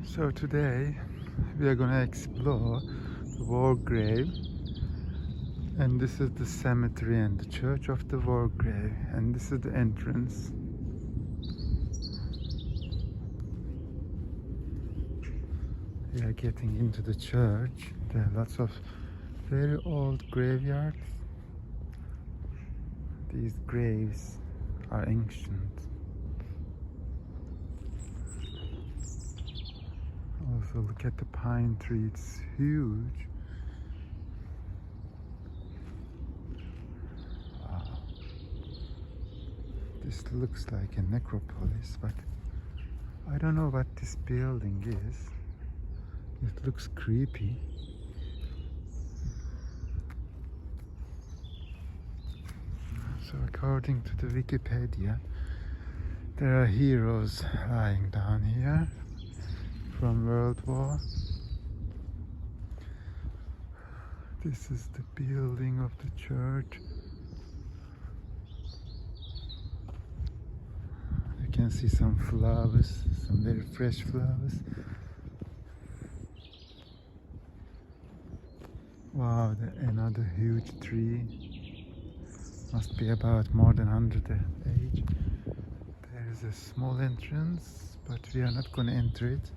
So today we are gonna explore the Wargrave, and this is the cemetery and the church of the Wargrave, and this is the entrance. We are getting into the church. There are lots of very old graveyards. These graves are ancient. Also look at the pine tree, it's huge. Wow. This looks like a necropolis, but I don't know what this building is. It looks creepy. So according to the Wikipedia, there are heroes lying down here from World War. This is the building of the church. You can see some flowers, some very fresh flowers. Wow, another huge tree. Must be about more than 100 age. There is a small entrance, but we are not going to enter it.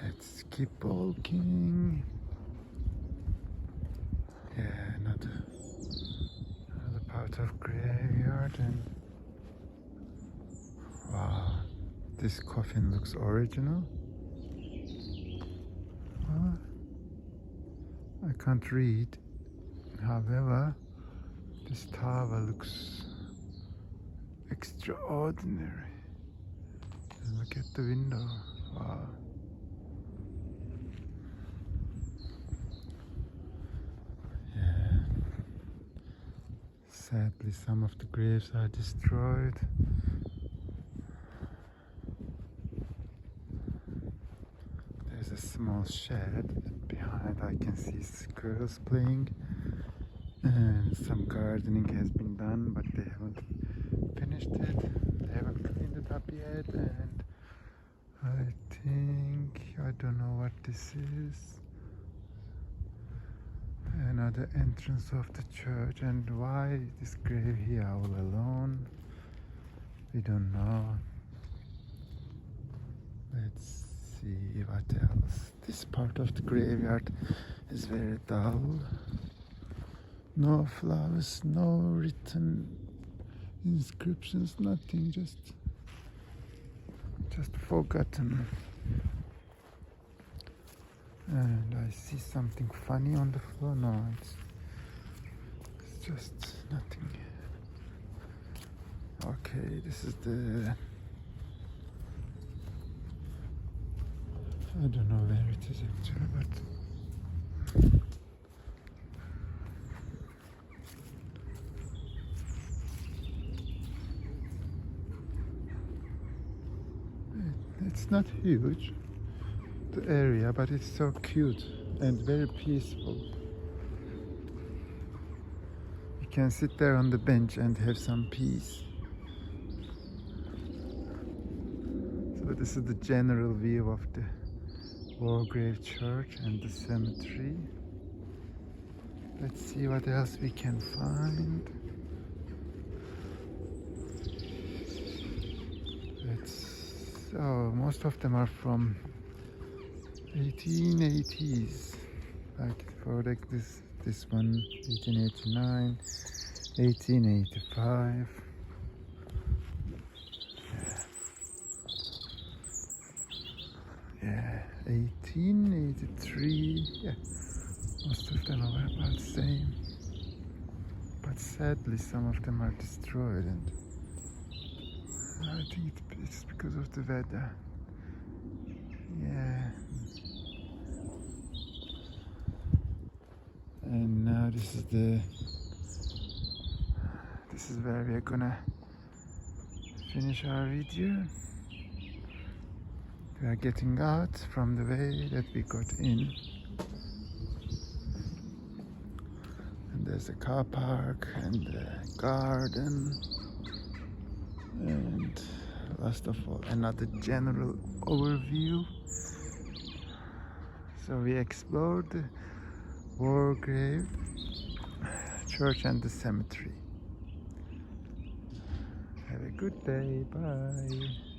Let's keep walking. Yeah, another part of graveyard, and wow, this coffin looks original. Well, I can't read. However, this tower looks extraordinary. And look at the window. Wow. Yeah. Sadly, some of the graves are destroyed. There's a small shed. Behind I can see girls playing. And some gardening has been done, but they haven't finished it. They haven't cleaned it up yet, and I don't know what this is. Another entrance of the church, and why this grave here all alone? We don't know. Let's see what else. This part of the graveyard is very dull. No flowers, no written inscriptions, nothing, just forgotten. And I see something funny on the floor. No, it's just nothing. Okay, this is the... I don't know where it is actually, but... It's not huge, the area, but it's so cute and very peaceful. You can sit there on the bench and have some peace. So this is the general view of the Wargrave Church and the cemetery. Let's see what else we can find. Oh, most of them are from 1880s. Like for like this one, 1889, 1885. Yeah, 1883. Yeah, most of them are about the same. But sadly, some of them are destroyed, and I think it's because of the weather. Yeah. And now this is where we are gonna finish our video. We are getting out from the way that we got in. And there's a car park and a garden. And last of all, another general overview. So we explored the Wargrave Church and the cemetery. Have a good day. Bye.